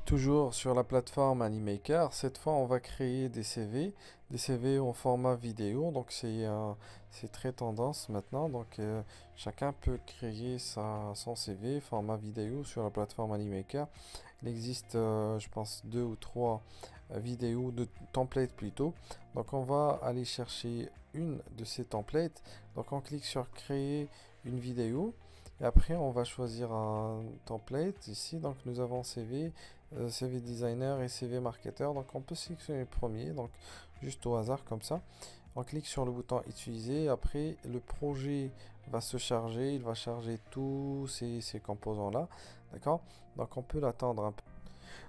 Toujours sur la plateforme Animaker, cette fois on va créer des CV en format vidéo, donc c'est très tendance maintenant, donc chacun peut créer son CV format vidéo sur la plateforme Animaker. Il existe, je pense, deux ou trois vidéos de templates plutôt, donc on va aller chercher une de ces templates, donc on clique sur créer une vidéo. Et après, on va choisir un template ici. Donc, nous avons CV, CV designer et CV marketeur. Donc, on peut sélectionner le premier. Donc, juste au hasard comme ça. On clique sur le bouton utiliser. Après, le projet va se charger. Il va charger tous ces composants-là. D'accord? Donc, on peut l'attendre un peu.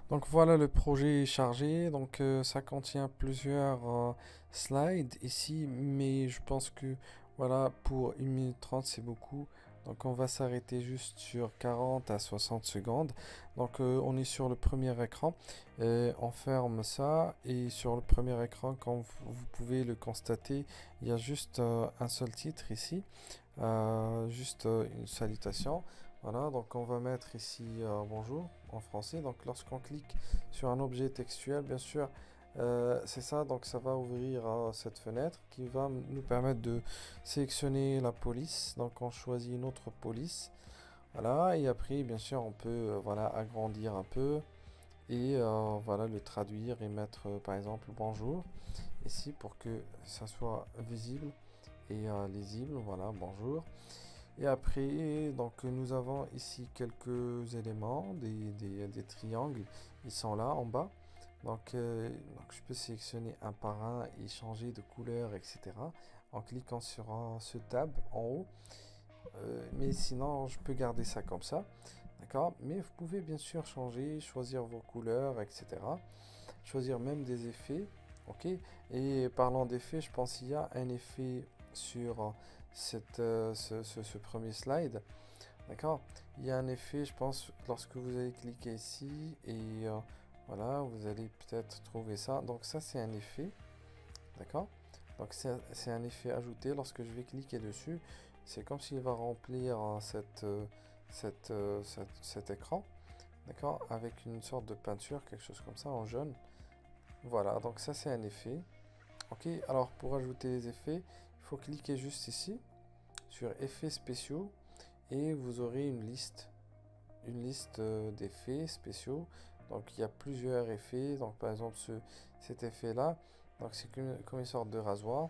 Donc, voilà, le projet est chargé. Donc, ça contient plusieurs slides ici. Mais je pense que, voilà, pour 1 minute 30, c'est beaucoup. Donc on va s'arrêter juste sur 40 à 60 secondes. Donc on est sur le premier écran. On ferme ça et sur le premier écran, comme vous pouvez le constater, il y a juste un seul titre ici. Juste une salutation. Voilà, donc on va mettre ici bonjour en français. Donc lorsqu'on clique sur un objet textuel, bien sûr, c'est ça, donc ça va ouvrir cette fenêtre qui va nous permettre de sélectionner la police. Donc on choisit une autre police. Voilà, et après, bien sûr, on peut voilà, agrandir un peu et voilà, le traduire et mettre par exemple bonjour ici pour que ça soit visible et lisible. Voilà, bonjour. Et après, donc nous avons ici quelques éléments, des triangles. Ils sont là en bas. Donc je peux sélectionner un par un et changer de couleur, etc. En cliquant sur ce tab en haut. Mais sinon, je peux garder ça comme ça. D'accord? Mais vous pouvez bien sûr changer, choisir vos couleurs, etc. Choisir même des effets. Ok? Et parlant d'effets, je pense qu'il y a un effet sur ce premier slide. D'accord? Il y a un effet, je pense, lorsque vous allez cliquer ici et voilà, vous allez peut-être trouver ça. Donc ça, c'est un effet. D'accord? Donc c'est un effet ajouté. Lorsque je vais cliquer dessus, c'est comme s'il va remplir cet écran. D'accord? Avec une sorte de peinture, quelque chose comme ça, en jaune. Voilà, donc ça c'est un effet. Ok, alors pour ajouter les effets, il faut cliquer juste ici sur effets spéciaux et vous aurez une liste d'effets spéciaux. Donc il y a plusieurs effets. Donc par exemple cet effet là, donc c'est comme une sorte de rasoir.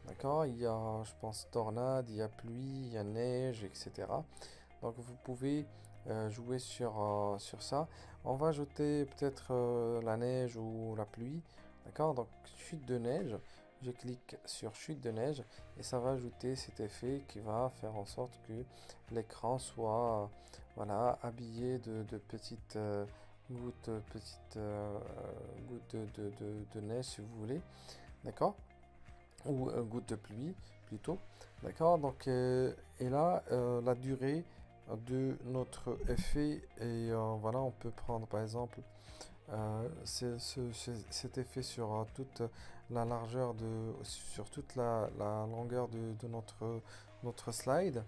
D'accord, il y a, je pense, tornade, il y a pluie, il y a neige, etc. Donc vous pouvez jouer sur ça. On va ajouter peut-être la neige ou la pluie. D'accord, donc chute de neige. Je clique sur chute de neige et ça va ajouter cet effet qui va faire en sorte que l'écran soit voilà, habillé de petites gouttes de neige si vous voulez. D'accord, ou gouttes de pluie plutôt. D'accord, donc et là la durée de notre effet et voilà, on peut prendre par exemple cet effet sur toute la largeur sur toute la longueur de notre slide.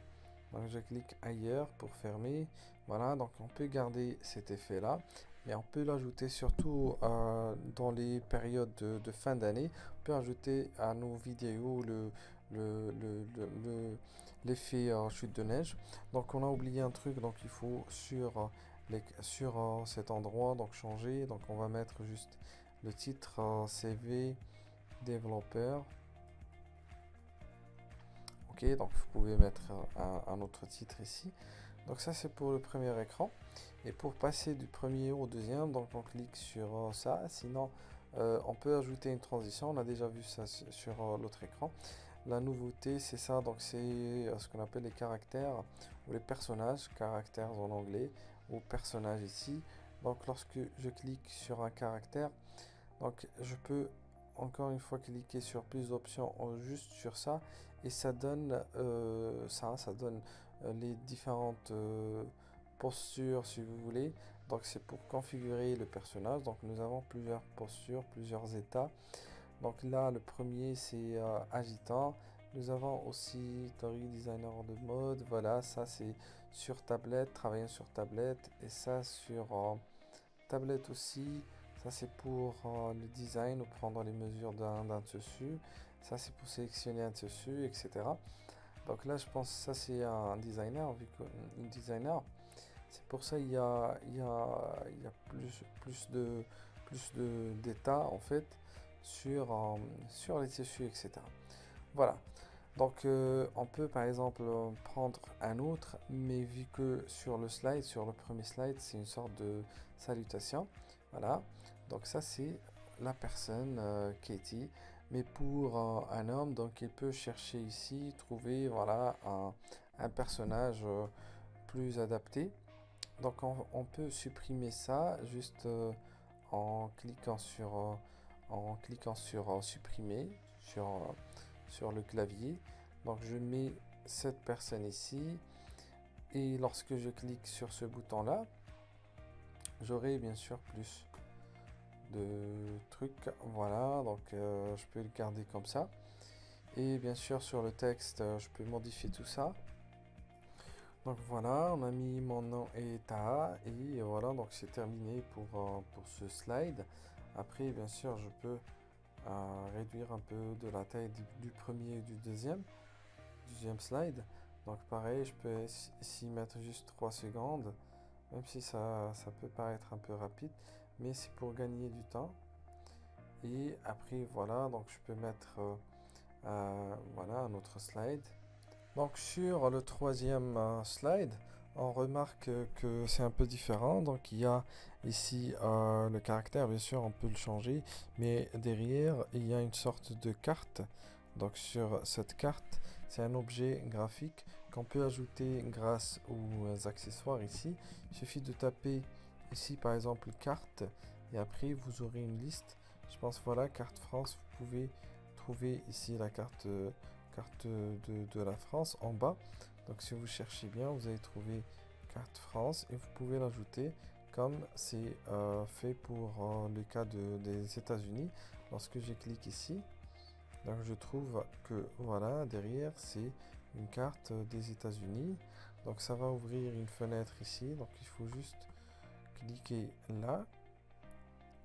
Donc je clique ailleurs pour fermer. Voilà, donc on peut garder cet effet là, mais on peut l'ajouter surtout dans les périodes de fin d'année. On peut ajouter à nos vidéos l'effet chute de neige. Donc on a oublié un truc, donc il faut sur cet endroit donc changer. Donc on va mettre juste le titre CV développeur. Ok, donc vous pouvez mettre un autre titre ici. Donc ça c'est pour le premier écran. Et pour passer du premier au deuxième, donc on clique sur ça. Sinon, on peut ajouter une transition. On a déjà vu ça sur l'autre écran. La nouveauté c'est ça, donc c'est ce qu'on appelle les caractères ou les personnages, caractères en anglais, ou personnages ici. Donc lorsque je clique sur un caractère, donc je peux encore une fois cliquer sur plus d'options juste sur ça et ça donne ça donne les différentes postures si vous voulez. Donc c'est pour configurer le personnage. Donc nous avons plusieurs postures, plusieurs états. Donc là le premier c'est agitant. Nous avons aussi Story Designer de mode. Voilà, ça c'est sur tablette, travaillant sur tablette et ça sur tablette aussi. Ça c'est pour le design ou prendre les mesures d'un dessus. Ça c'est pour sélectionner un dessus, etc. Donc là je pense que ça c'est un designer, vu qu'un designer. C'est pour ça il y a plus de d'état en fait sur les tissus, etc. Voilà. Donc on peut par exemple prendre un autre, mais vu que sur le premier slide, c'est une sorte de salutation. Voilà. Donc ça c'est la personne Katie. Mais pour un homme, donc il peut chercher ici, trouver voilà un personnage plus adapté. Donc on peut supprimer ça juste en cliquant sur supprimer sur le clavier. Donc je mets cette personne ici et lorsque je clique sur ce bouton là, j'aurai bien sûr plus de trucs. Voilà, donc je peux le garder comme ça. Et bien sûr sur le texte, je peux modifier tout ça. Donc voilà, on a mis mon nom et Taha et voilà, donc c'est terminé pour ce slide. Après, bien sûr, je peux réduire un peu de la taille du premier et du deuxième slide. Donc pareil, je peux ici mettre juste 3 secondes, même si ça peut paraître un peu rapide, mais c'est pour gagner du temps. Et après, voilà, donc je peux mettre voilà, un autre slide. Donc sur le troisième slide, on remarque que c'est un peu différent. Donc il y a ici le caractère, bien sûr, on peut le changer, mais derrière, il y a une sorte de carte. Donc sur cette carte, c'est un objet graphique qu'on peut ajouter grâce aux accessoires ici. Il suffit de taper ici, par exemple, carte, et après vous aurez une liste. Je pense, voilà, carte France, vous pouvez trouver ici la carte de la France en bas. Donc si vous cherchez bien, vous allez trouver carte France et vous pouvez l'ajouter comme c'est fait pour le cas des États-Unis. Lorsque je clique ici, donc je trouve que voilà, derrière c'est une carte des États-Unis. Donc ça va ouvrir une fenêtre ici. Donc il faut juste cliquer là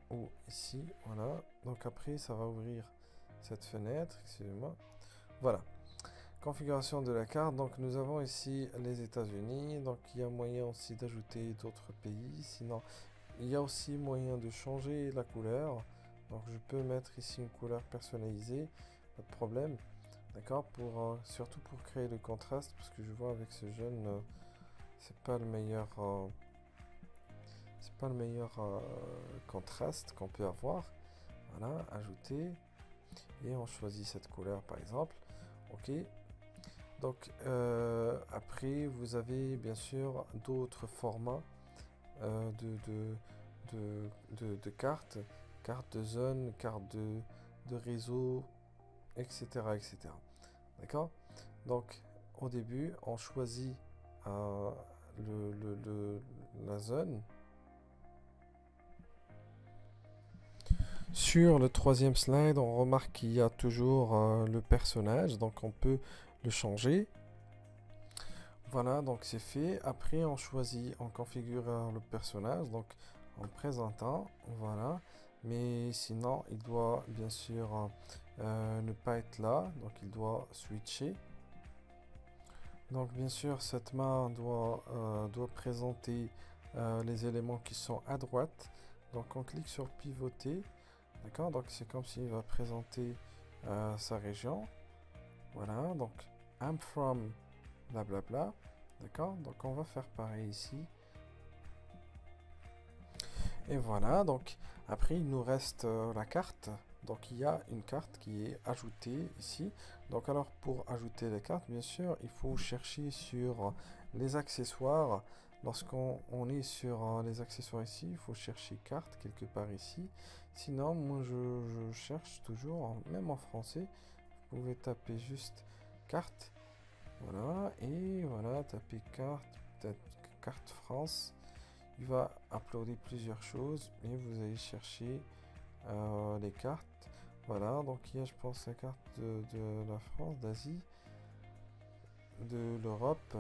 ou ici, voilà. Donc après ça va ouvrir cette fenêtre, excusez-moi. Voilà. Configuration de la carte. Donc nous avons ici les États-Unis. Donc il y a moyen aussi d'ajouter d'autres pays. Sinon, il y a aussi moyen de changer la couleur. Donc je peux mettre ici une couleur personnalisée, pas de problème. D'accord, surtout pour créer le contraste, parce que je vois avec ce jeune, c'est pas le meilleur, contraste qu'on peut avoir. Voilà, ajouter et on choisit cette couleur par exemple. Ok. Donc après vous avez bien sûr d'autres formats de cartes, carte de zone, carte de réseau, etc. etc. D'accord. Donc au début on choisit la zone. Sur le troisième slide, on remarque qu'il y a toujours le personnage, donc on peut le changer. Voilà, donc c'est fait. Après, on choisit, on configure le personnage, donc en présentant, voilà. Mais sinon, il doit bien sûr ne pas être là, donc il doit switcher. Donc bien sûr, cette main doit présenter les éléments qui sont à droite. Donc on clique sur pivoter. D'accord, donc c'est comme s'il va présenter sa région. Voilà, donc I'm from blablabla. D'accord, donc on va faire pareil ici. Et voilà, donc après il nous reste la carte. Donc il y a une carte qui est ajoutée ici. Donc alors pour ajouter les cartes, bien sûr, il faut chercher sur les accessoires. Lorsqu'on est sur les accessoires ici, il faut chercher carte quelque part ici. Sinon, moi je cherche toujours, même en français, vous pouvez taper juste carte. Voilà, et voilà, taper carte, peut-être carte France. Il va uploader plusieurs choses, mais vous allez chercher les cartes. Voilà, donc il y a, je pense, la carte de la France, d'Asie, de l'Europe,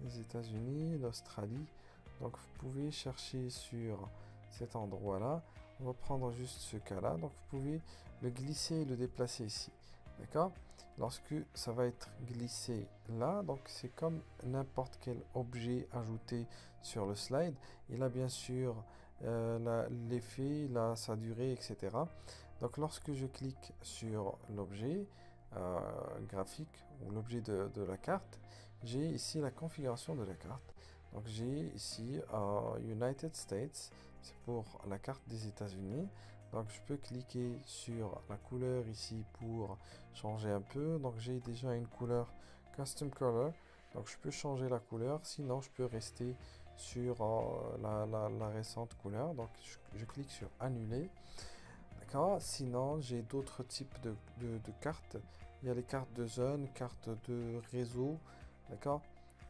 les États-Unis, l'Australie. Donc vous pouvez chercher sur cet endroit-là. On va prendre juste ce cas-là. Donc vous pouvez le glisser et le déplacer ici. D'accord? Lorsque ça va être glissé là, donc c'est comme n'importe quel objet ajouté sur le slide. Il a bien sûr l'effet, sa durée, etc. Donc lorsque je clique sur l'objet graphique ou l'objet de la carte, j'ai ici la configuration de la carte. Donc j'ai ici United States, c'est pour la carte des États-Unis. Donc je peux cliquer sur la couleur ici pour changer un peu. Donc j'ai déjà une couleur Custom Color. Donc je peux changer la couleur. Sinon je peux rester sur la récente couleur. Donc je clique sur Annuler. D'accord. Sinon j'ai d'autres types de cartes. Il y a les cartes de zone, cartes de réseau. D'accord.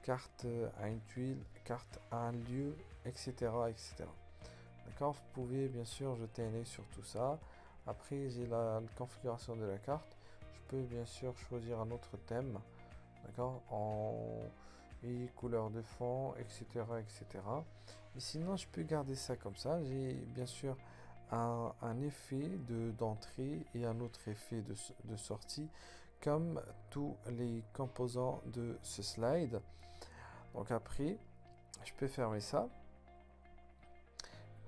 Carte à une tuile, carte à un lieu, etc. etc. D'accord, vous pouvez bien sûr jeter un œil sur tout ça. Après, j'ai la configuration de la carte. Je peux bien sûr choisir un autre thème. D'accord, et couleur de fond, etc. etc. Et sinon, je peux garder ça comme ça. J'ai bien sûr un effet d'entrée et un autre effet de sortie, comme tous les composants de ce slide. Donc après, je peux fermer ça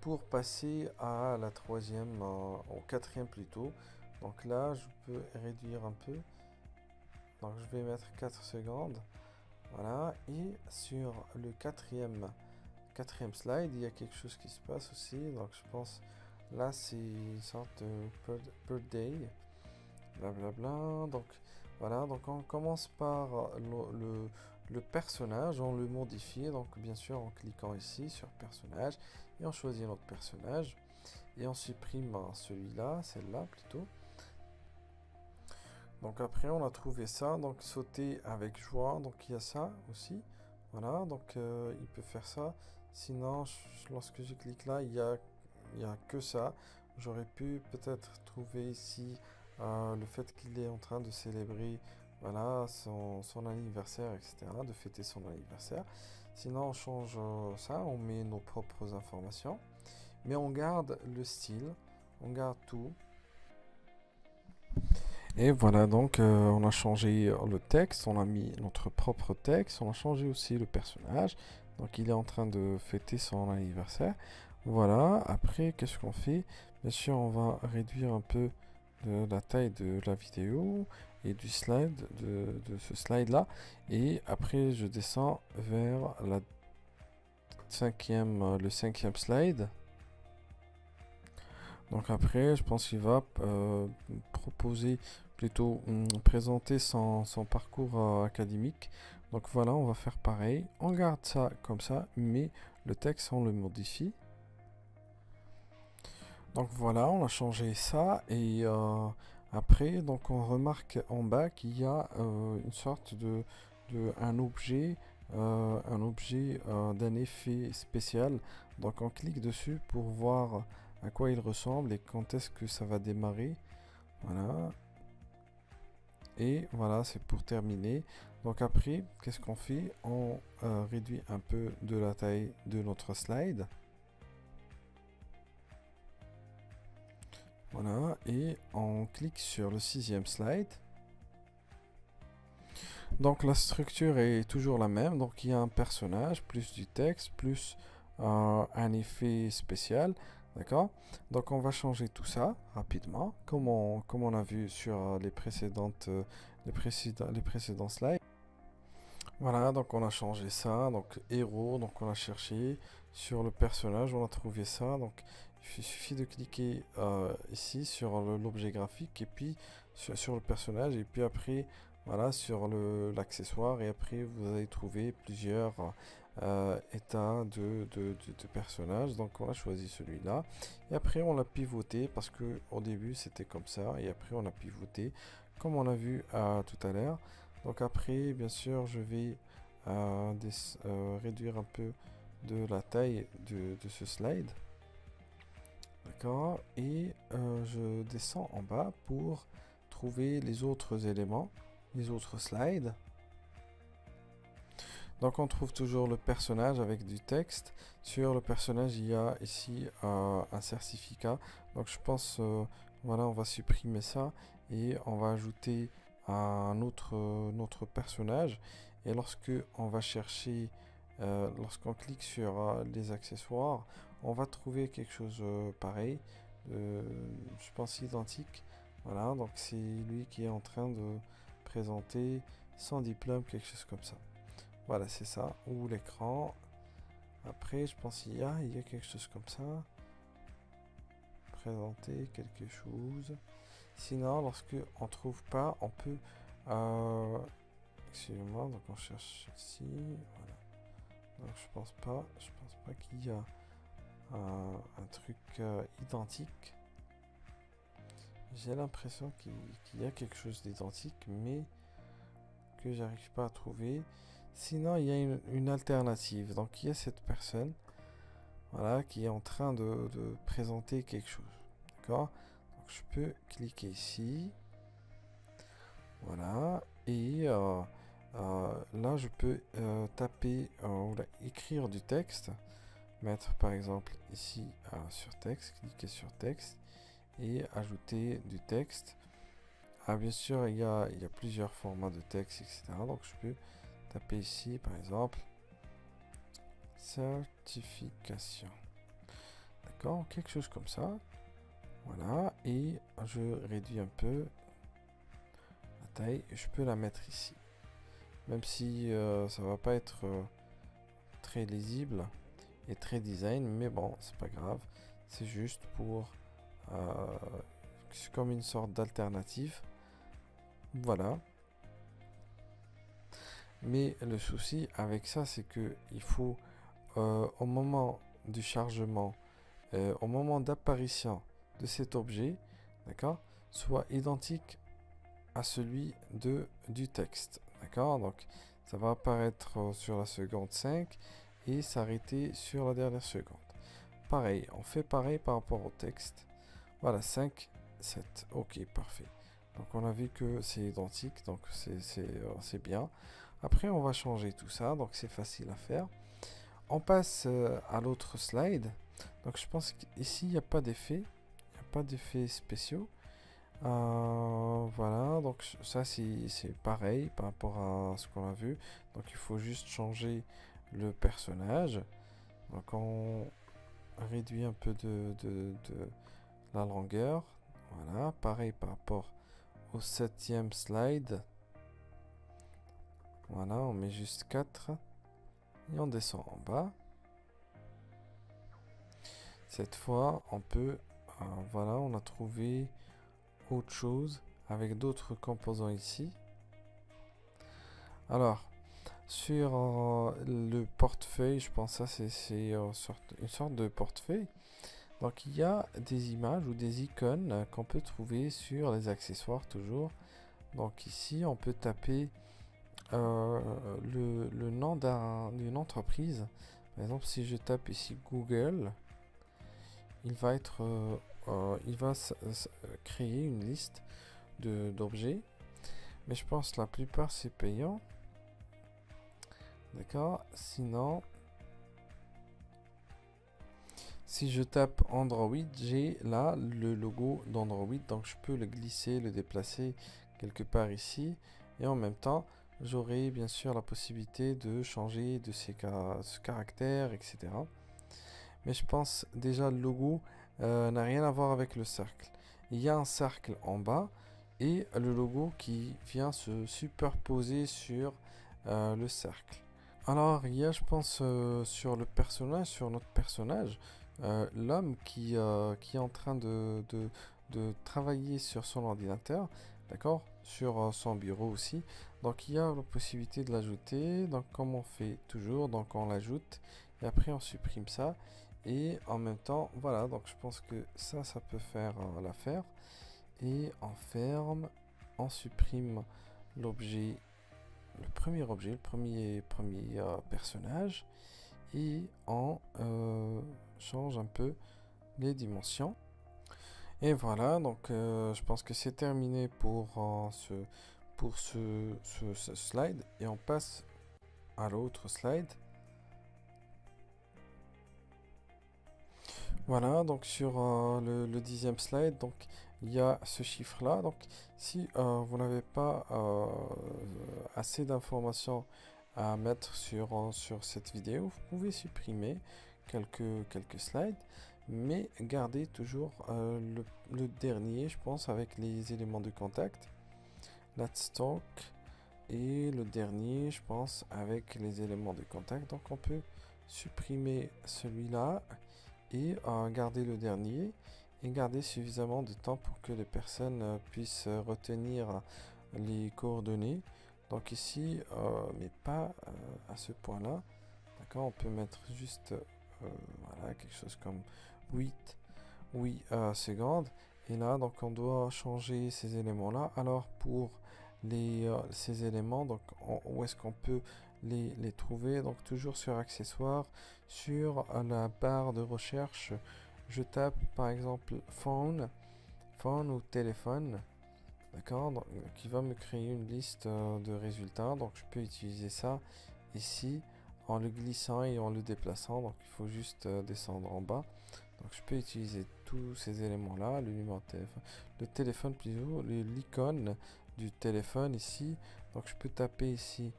pour passer à la troisième, au quatrième plutôt. Donc là, je peux réduire un peu. Donc je vais mettre 4 secondes. Voilà. Et sur le quatrième slide, il y a quelque chose qui se passe aussi. Donc je pense, là, c'est une sorte de per day. Blablabla. Donc voilà. Donc on commence par le personnage, on le modifie. Donc bien sûr en cliquant ici sur personnage. Et on choisit notre personnage. Et on supprime celui-là, celle-là plutôt. Donc après on a trouvé ça. Donc sauter avec joie. Donc il y a ça aussi. Voilà. Donc il peut faire ça. Sinon lorsque je clique là, il y a que ça. J'aurais pu peut-être trouver ici le fait qu'il est en train de célébrer, voilà, son anniversaire, etc. De fêter son anniversaire. Sinon on change ça, on met nos propres informations. Mais on garde le style, on garde tout. Et voilà, donc on a changé le texte, on a mis notre propre texte, on a changé aussi le personnage. Donc il est en train de fêter son anniversaire. Voilà, après qu'est-ce qu'on fait? Bien sûr, on va réduire un peu de la taille de la vidéo et du slide, de ce slide-là. Et après, je descends vers le cinquième slide. Donc après, je pense qu'il va proposer, plutôt présenter son parcours académique. Donc voilà, on va faire pareil. On garde ça comme ça, mais le texte, on le modifie. Donc voilà, on a changé ça. Et après, donc on remarque en bas qu'il y a une sorte un objet d'un effet spécial. Donc on clique dessus pour voir à quoi il ressemble et quand est-ce que ça va démarrer. Voilà. Et voilà, c'est pour terminer. Donc après, qu'est-ce qu'on fait? On réduit un peu de la taille de notre slide. Voilà, et on clique sur le sixième slide. Donc la structure est toujours la même. Donc il y a un personnage, plus du texte, plus un effet spécial. D'accord? Donc on va changer tout ça rapidement, comme on a vu sur les précédents slides. Voilà, donc on a changé ça. Donc héros, donc on a cherché sur le personnage, on a trouvé ça. Donc il suffit de cliquer ici sur l'objet graphique et puis sur le personnage et puis après voilà sur l'accessoire et après vous allez trouver plusieurs états de personnages. Donc on a choisi celui-là et après on l'a pivoté parce que au début c'était comme ça et après on a pivoté comme on a vu tout à l'heure. Donc après bien sûr je vais réduire un peu de la taille de ce slide. D'accord, et je descends en bas pour trouver les autres éléments, les autres slides. Donc on trouve toujours le personnage avec du texte. Sur le personnage, il y a ici un certificat. Donc je pense, voilà, on va supprimer ça et on va ajouter notre personnage. Et lorsque on va chercher, lorsqu'on clique sur les accessoires, on va trouver quelque chose pareil, je pense identique. Voilà, donc c'est lui qui est en train de présenter son diplôme, quelque chose comme ça. Voilà, c'est ça. Ou l'écran. Après, je pense il y a quelque chose comme ça. Présenter quelque chose. Sinon, lorsque on trouve pas, on peut... excusez-moi, donc on cherche ici. Voilà. Donc je pense pas qu'il y a un truc identique. J'ai l'impression qu'il y a quelque chose d'identique, mais que j'arrive pas à trouver. Sinon, il y a une alternative. Donc, il y a cette personne, voilà, qui est en train de présenter quelque chose. D'accord? Donc, je peux cliquer ici. Voilà. Et là, je peux taper ou écrire du texte. Mettre, par exemple, ici sur texte. Cliquer sur texte. Et ajouter du texte. Ah, bien sûr, il y a plusieurs formats de texte, etc. Donc, je peux taper ici, par exemple, certification. D'accord, quelque chose comme ça. Voilà, et je réduis un peu la taille. Je peux la mettre ici. Même si ça va pas être très lisible et très design, mais bon, c'est pas grave. C'est juste pour... c'est comme une sorte d'alternative. Voilà. Mais le souci avec ça, c'est que il faut, au moment du chargement, au moment d'apparition de cet objet, d'accord, soit identique à celui du texte. D'accord? Donc, ça va apparaître sur la seconde 5 et s'arrêter sur la dernière seconde. Pareil, on fait pareil par rapport au texte. Voilà, 5, 7. Ok, parfait. Donc, on a vu que c'est identique, donc c'est bien. Après, on va changer tout ça, donc c'est facile à faire. On passe à l'autre slide. Donc, je pense qu'ici, il n'y a pas d'effet. Il n'y a pas d'effets spéciaux. Voilà, donc ça, c'est pareil par rapport à ce qu'on a vu. Donc, il faut juste changer le personnage. Donc, on réduit un peu de la longueur. Voilà, pareil par rapport au 7e slide. Voilà, on met juste 4 et on descend en bas. Cette fois, on peut, voilà, on a trouvé autre chose avec d'autres composants ici. Alors, sur le portefeuille, je pense que ça c'est une sorte de portefeuille. Donc, il y a des images ou des icônes qu'on peut trouver sur les accessoires toujours. Donc ici, on peut taper le nom d'une entreprise. Par exemple, si je tape ici Google, il va créer une liste d'objets. Mais je pense que la plupart c'est payant. D'accord. Sinon, si je tape Android, j'ai là le logo d'Android. Donc je peux le glisser, le déplacer quelque part ici. Et en même temps, j'aurai bien sûr la possibilité de changer de ce caractère, etc. Mais je pense déjà le logo n'a rien à voir avec le cercle. Il y a un cercle en bas et le logo qui vient se superposer sur le cercle. Alors il y a, je pense, sur notre personnage, l'homme qui est en train de travailler sur son ordinateur, d'accord, sur son bureau aussi. Donc il y a la possibilité de l'ajouter. Donc comme on fait toujours, donc on l'ajoute et après on supprime ça. Et en même temps, voilà, donc je pense que ça peut faire l'affaire. Et on ferme, on supprime l'objet, le premier objet, le premier personnage. Et on change un peu les dimensions. Et voilà, donc je pense que c'est terminé pour ce slide. Et on passe à l'autre slide. Voilà, donc sur le 10e slide, donc il y a ce chiffre-là. Donc si vous n'avez pas assez d'informations à mettre sur cette vidéo, vous pouvez supprimer quelques slides, mais gardez toujours le dernier, je pense, avec les éléments de contact. Let's talk. Et le dernier, je pense, avec les éléments de contact. Donc on peut supprimer celui-là et garder le dernier et garder suffisamment de temps pour que les personnes puissent retenir les coordonnées. Donc ici, mais pas à ce point-là. D'accord, on peut mettre juste voilà, quelque chose comme 8 secondes. Et là, donc on doit changer ces éléments-là. Alors pour ces éléments, donc où est-ce qu'on peut les trouver? Donc toujours sur accessoires, sur la barre de recherche, je tape par exemple phone ou téléphone, d'accord, qui va me créer une liste de résultats. Donc je peux utiliser ça ici en le glissant et en le déplaçant. Donc il faut juste descendre en bas. Donc je peux utiliser tous ces éléments là, le numéro de téléphone, le téléphone plutôt, l'icône du téléphone ici. Donc je peux taper ici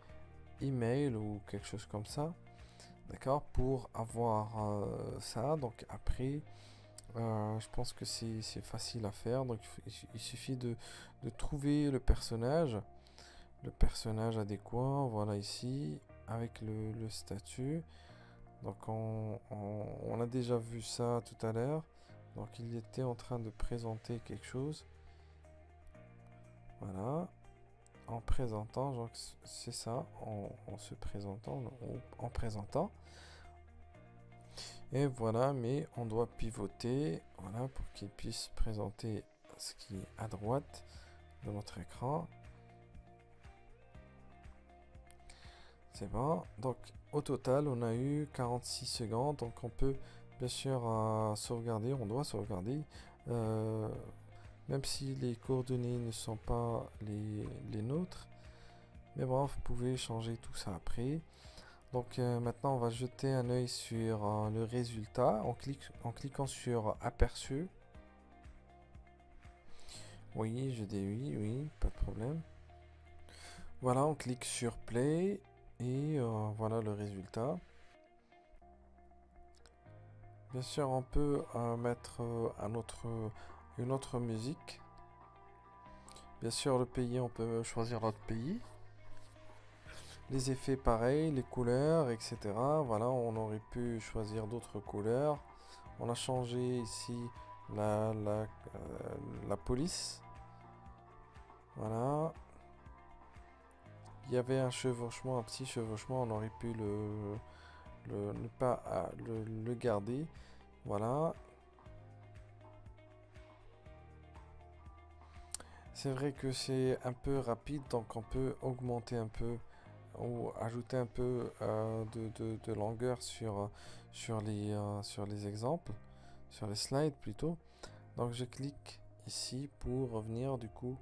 email ou quelque chose comme ça, d'accord, pour avoir ça. Donc après je pense que c'est facile à faire. Donc il suffit de trouver le personnage adéquat, voilà, ici avec le statut. Donc on a déjà vu ça tout à l'heure. Donc il était en train de présenter quelque chose, voilà, en présentant, donc c'est ça, en se présentant, en présentant. Et voilà, mais on doit pivoter, voilà, pour qu'il puisse présenter ce qui est à droite de notre écran. C'est bon. Donc au total, on a eu 46 secondes. Donc on peut bien sûr sauvegarder, on doit sauvegarder. Même si les coordonnées ne sont pas les nôtres. Mais bon, vous pouvez changer tout ça après. Donc maintenant, on va jeter un œil sur le résultat en cliquant sur aperçu. Oui, je dis oui, pas de problème. Voilà, on clique sur play et voilà le résultat. Bien sûr, on peut mettre une autre musique. Bien sûr, le pays, on peut choisir notre pays. Les effets pareils, les couleurs, etc. Voilà, on aurait pu choisir d'autres couleurs. On a changé ici la police. Voilà. Il y avait un chevauchement, un petit chevauchement, on aurait pu ne pas le garder. Voilà. C'est vrai que c'est un peu rapide, donc on peut augmenter un peu ou ajouter un peu de longueur sur les exemples, sur les slides plutôt. Donc je clique ici pour revenir du coup.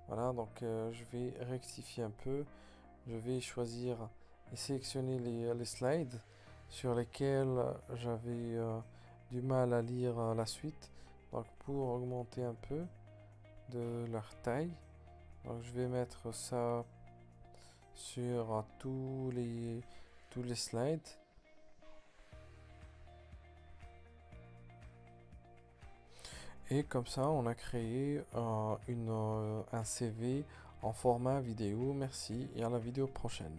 Voilà, donc je vais rectifier un peu. Je vais choisir et sélectionner les slides sur lesquels j'avais du mal à lire la suite. Donc pour augmenter un peu de leur taille, donc je vais mettre ça sur tous les slides. Et comme ça, on a créé un CV en format vidéo. Merci et à la vidéo prochaine.